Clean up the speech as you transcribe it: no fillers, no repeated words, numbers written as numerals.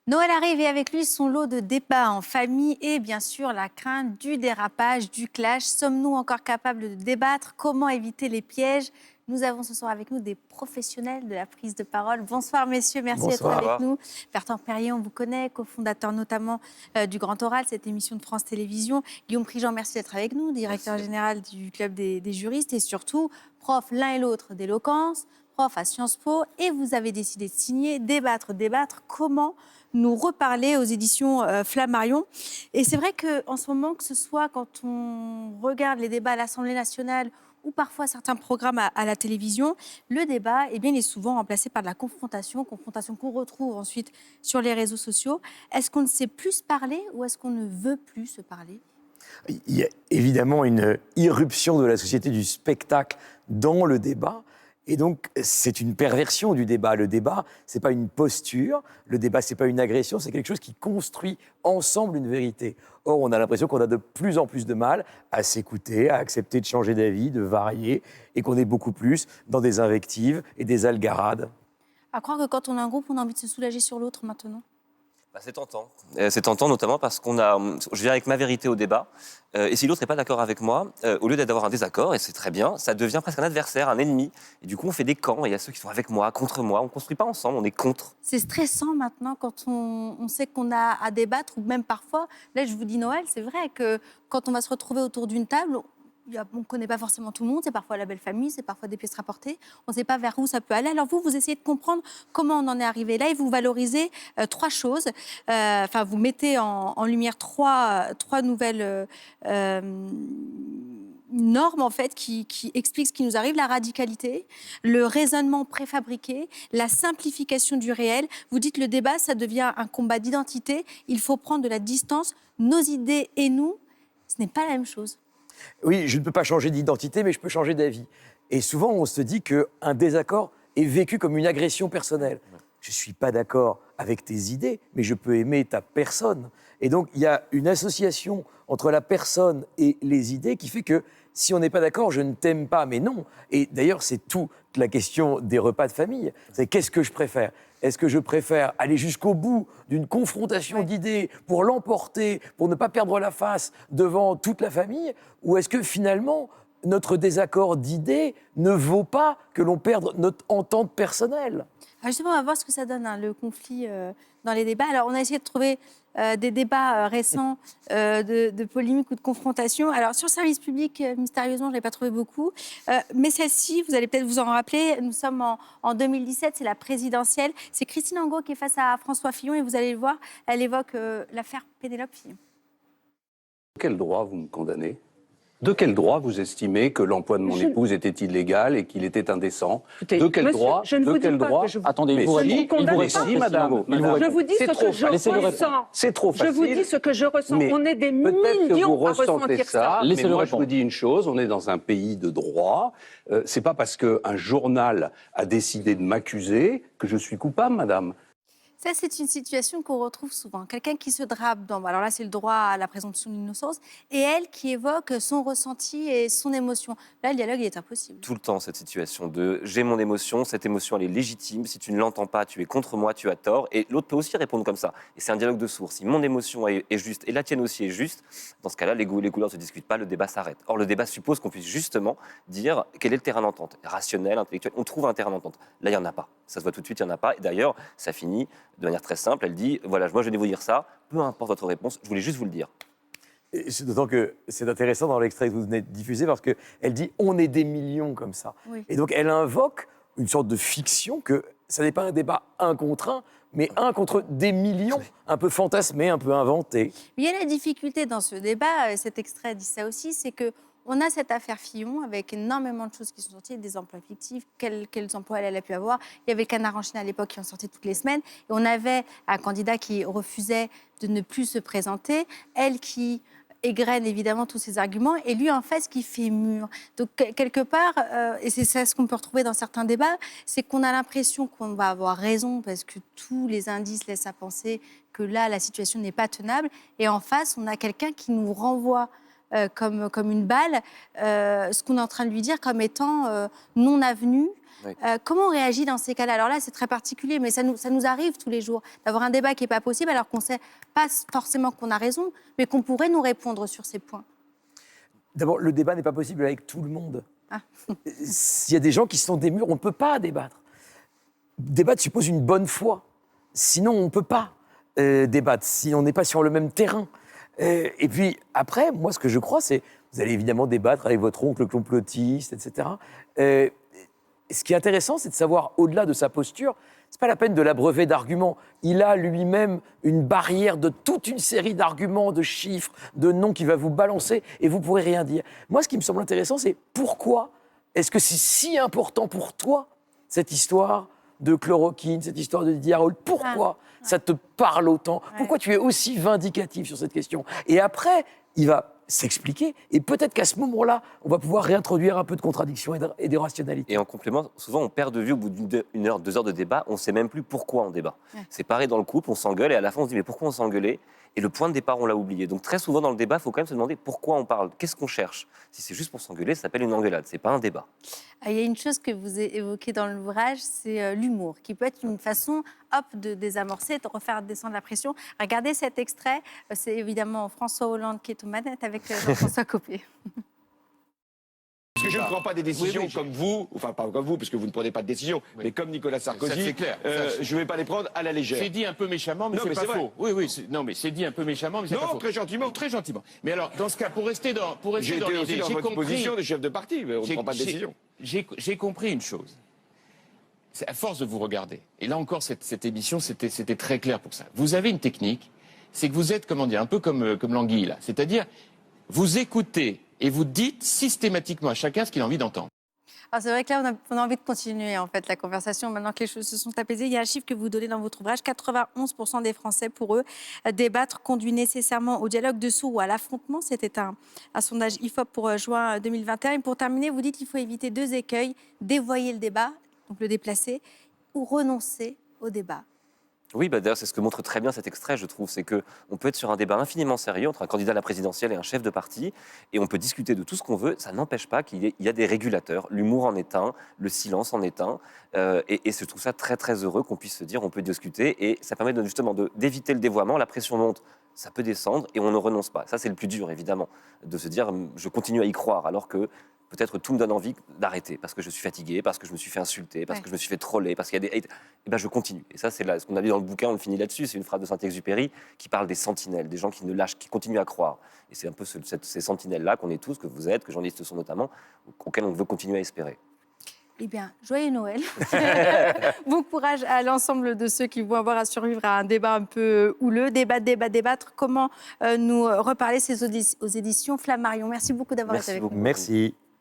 Noël arrive et avec lui son lot de débats en famille et bien sûr la crainte du dérapage, du clash. Sommes-nous encore capables de débattre? Comment éviter les pièges? Nous avons ce soir avec nous des professionnels de la prise de parole. Bonsoir messieurs, merci d'être Bonsoir. avec nous. Bertrand Perrier, on vous connaît, cofondateur notamment du Grand Oral, cette émission de France Télévisions. Guillaume Prigent, merci d'être avec nous, directeur général du Club des juristes et surtout prof l'un et l'autre d'éloquence, prof à Sciences Po, et vous avez décidé de signer débattre, comment nous reparler aux éditions Flammarion. Et c'est vrai qu'en ce moment, que ce soit quand on regarde les débats à l'Assemblée nationale ou parfois certains programmes à la télévision, le débat eh bien, il est souvent remplacé par de la confrontation qu'on retrouve ensuite sur les réseaux sociaux. Est-ce qu'on ne sait plus se parler ou est-ce qu'on ne veut plus se parler? Il y a évidemment une irruption de la société du spectacle dans le débat. Et donc, c'est une perversion du débat. Le débat, ce n'est pas une posture. Le débat, ce n'est pas une agression. C'est quelque chose qui construit ensemble une vérité. Or, on a l'impression qu'on a de plus en plus de mal à s'écouter, à accepter de changer d'avis, de varier, et qu'on est beaucoup plus dans des invectives et des algarades. À croire que quand on a un groupe, on a envie de se soulager sur l'autre maintenant. C'est tentant. C'est tentant notamment parce je viens avec ma vérité au débat. Et si l'autre n'est pas d'accord avec moi, au lieu d'avoir un désaccord, et c'est très bien, ça devient presque un adversaire, un ennemi. Et du coup, on fait des camps. Et il y a ceux qui sont avec moi, contre moi. On ne construit pas ensemble, on est contre. C'est stressant maintenant quand on sait qu'on a à débattre, ou même parfois, là je vous dis Noël, c'est vrai que quand on va se retrouver autour d'une table, on ne connaît pas forcément tout le monde, c'est parfois la belle famille, c'est parfois des pièces rapportées, on ne sait pas vers où ça peut aller. Alors vous essayez de comprendre comment on en est arrivé là et vous valorisez trois choses. Vous mettez en lumière trois nouvelles normes en fait qui expliquent ce qui nous arrive, la radicalité, le raisonnement préfabriqué, la simplification du réel. Vous dites le débat, ça devient un combat d'identité, il faut prendre de la distance, nos idées et nous, ce n'est pas la même chose. Oui, je ne peux pas changer d'identité, mais je peux changer d'avis. Et souvent, on se dit qu'un désaccord est vécu comme une agression personnelle. Je ne suis pas d'accord avec tes idées, mais je peux aimer ta personne. Et donc, il y a une association entre la personne et les idées qui fait que si on n'est pas d'accord, je ne t'aime pas. Mais non. Et d'ailleurs, c'est toute la question des repas de famille. C'est qu'est-ce que je préfère ? Est-ce que je préfère aller jusqu'au bout d'une confrontation d'idées pour l'emporter, pour ne pas perdre la face devant toute la famille ? Ou est-ce que finalement, notre désaccord d'idées ne vaut pas que l'on perde notre entente personnelle ? Alors justement, on va voir ce que ça donne, le conflit dans les débats. Alors, on a essayé de trouver des débats récents de polémiques ou de confrontation. Alors, sur le service public, mystérieusement, je ne l'ai pas trouvé beaucoup. Mais celle-ci, vous allez peut-être vous en rappeler, nous sommes en 2017, c'est la présidentielle. C'est Christine Angot qui est face à François Fillon et vous allez le voir, elle évoque l'affaire Pénélope Fillon. De quel droit vous me condamnez ? De quel droit vous estimez que l'emploi de mon épouse était illégal et qu'il était indécent ? Écoutez, De quel monsieur, droit je ne vous dis pas que je vous... Attendez, Mais il vous si, répond. il vous mais répond. si, madame. Je vous dis ce que je ressens. C'est trop facile. Je vous dis ce que je ressens. Mais On est des peut-être que vous millions à ressentez ressentir ça. ça, mais Laissez-le moi je répondre. vous dis une chose, on est dans un pays de droit. C'est pas parce qu'un journal a décidé de m'accuser que je suis coupable, madame. Ça, c'est une situation qu'on retrouve souvent. Quelqu'un qui se drape dans... Alors là, c'est le droit à la présomption d'innocence. Et elle qui évoque son ressenti et son émotion. Là, le dialogue il est impossible. Tout le temps, cette situation de j'ai mon émotion, cette émotion, elle est légitime. Si tu ne l'entends pas, tu es contre moi, tu as tort. Et l'autre peut aussi répondre comme ça. Et c'est un dialogue de sourds. Si mon émotion est juste et la tienne aussi est juste, dans ce cas-là, les goûts et les couleurs ne se discutent pas, le débat s'arrête. Or, le débat suppose qu'on puisse justement dire quel est le terrain d'entente. Rationnel, intellectuel, on trouve un terrain d'entente. Là, il n'y en a pas. Ça se voit tout de suite, il n'y en a pas. Et d'ailleurs, ça finit de manière très simple. Elle dit, voilà, moi je vais vous dire ça, peu importe votre réponse, je voulais juste vous le dire. Et c'est d'autant que c'est intéressant dans l'extrait que vous venez de diffuser parce qu'elle dit « on est des millions comme ça Oui. ». Et donc elle invoque une sorte de fiction que ça n'est pas un débat un contre un, mais un contre des millions, un peu fantasmé, un peu inventé. Mais il y a la difficulté dans ce débat, cet extrait dit ça aussi, c'est qu'on a cette affaire Fillon avec énormément de choses qui sont sorties, des emplois fictifs, quels emplois elle a pu avoir. Il y avait le Canard enchaîné à l'époque qui en sortait toutes les semaines. Et on avait un candidat qui refusait de ne plus se présenter, elle qui égrène évidemment tous ces arguments, et lui en face qui fait mûr. Donc quelque part, et c'est ça ce qu'on peut retrouver dans certains débats, c'est qu'on a l'impression qu'on va avoir raison parce que tous les indices laissent à penser que là, la situation n'est pas tenable, et en face, on a quelqu'un qui nous renvoie comme une balle, ce qu'on est en train de lui dire comme étant non avenu, Oui. Comment on réagit dans ces cas-là? Alors là, c'est très particulier, mais ça nous arrive tous les jours d'avoir un débat qui n'est pas possible, alors qu'on ne sait pas forcément qu'on a raison, mais qu'on pourrait nous répondre sur ces points. D'abord, le débat n'est pas possible avec tout le monde. Ah. S'il y a des gens qui sont des murs, on ne peut pas débattre. Débattre suppose une bonne foi. Sinon, on ne peut pas débattre, si on n'est pas sur le même terrain. Et puis, après, moi, ce que je crois, c'est vous allez évidemment débattre avec votre oncle complotiste, etc. Ce qui est intéressant, c'est de savoir, au-delà de sa posture, c'est pas la peine de l'abreuver d'arguments. Il a lui-même une barrière de toute une série d'arguments, de chiffres, de noms qui va vous balancer et vous pourrez rien dire. Moi, ce qui me semble intéressant, c'est pourquoi est-ce que c'est si important pour toi, cette histoire de chloroquine, cette histoire de Didier Raoult? Pourquoi ça te parle autant? Pourquoi tu es aussi vindicatif sur cette question? Et après, il va s'expliquer, et peut-être qu'à ce moment-là, on va pouvoir réintroduire un peu de contradiction et de rationalité. Et en complément, souvent on perd de vue au bout d'une heure, 2 heures de débat, on ne sait même plus pourquoi on débat. C'est pareil dans le couple, on s'engueule et à la fin on se dit mais pourquoi on s'engueulait? Et le point de départ, on l'a oublié. Donc très souvent dans le débat, il faut quand même se demander pourquoi on parle, qu'est-ce qu'on cherche. Si c'est juste pour s'engueuler, ça s'appelle une engueulade, c'est pas un débat. Il y a une chose que vous évoquez dans l'ouvrage, c'est l'humour, qui peut être une façon, de désamorcer, de refaire descendre la pression. Regardez cet extrait, c'est évidemment François Hollande qui est aux manettes avec Jean-François Copé. Parce que je ne prends pas des décisions comme vous, enfin pas comme vous, parce que vous ne prenez pas de décisions, mais comme Nicolas Sarkozy, Ça, c'est clair. je ne vais pas les prendre à la légère. C'est dit un peu méchamment, mais Non, c'est mais pas c'est vrai. faux. Oui, non, mais c'est dit un peu méchamment, mais c'est pas Non, faux. très gentiment. Très gentiment. Mais alors, dans ce cas, pour rester dans J'ai été aussi l'idée, dans j'ai votre compris. position de chef de parti, mais on ne prend pas de décision. J'ai compris une chose. C'est à force de vous regarder. Et là encore, cette émission, c'était très clair pour ça. Vous avez une technique, c'est que vous êtes, comment dire, un peu comme l'anguille, là. C'est-à-dire, vous écoutez et vous dites systématiquement à chacun ce qu'il a envie d'entendre. Alors c'est vrai que là, on a envie de continuer en fait la conversation. Maintenant que les choses se sont apaisées, il y a un chiffre que vous donnez dans votre ouvrage. 91% des Français, pour eux, débattre conduit nécessairement au dialogue de sourds ou à l'affrontement. C'était un sondage IFOP pour juin 2021. Et pour terminer, vous dites qu'il faut éviter 2 écueils, dévoyer le débat, donc le déplacer, ou renoncer au débat. Oui, d'ailleurs, c'est ce que montre très bien cet extrait, je trouve. C'est qu'on peut être sur un débat infiniment sérieux entre un candidat à la présidentielle et un chef de parti, et on peut discuter de tout ce qu'on veut. Ça n'empêche pas qu'il y a des régulateurs. L'humour en est un, le silence en est un. Et je trouve ça très, très heureux qu'on puisse se dire on peut discuter. Et ça permet justement d'éviter le dévoiement. La pression monte, ça peut descendre, et on ne renonce pas. Ça, c'est le plus dur, évidemment, de se dire je continue à y croire, alors que peut-être tout me donne envie d'arrêter parce que je suis fatigué, parce que je me suis fait insulter, parce que je me suis fait troller, parce qu'il y a des hates. Et ben je continue. Et ça, c'est ce qu'on a lu dans le bouquin, on le finit là-dessus. C'est une phrase de Saint-Exupéry qui parle des sentinelles, des gens qui ne lâchent, qui continuent à croire. Et c'est un peu ces sentinelles-là qu'on est tous, que vous êtes, que journalistes sont notamment, auxquels on veut continuer à espérer. Eh bien, joyeux Noël. Bon courage à l'ensemble de ceux qui vont avoir à survivre à un débat un peu houleux. Débattre. Comment nous reparler, c'est aux éditions Flammarion. Merci beaucoup d'avoir été avec nous. Merci.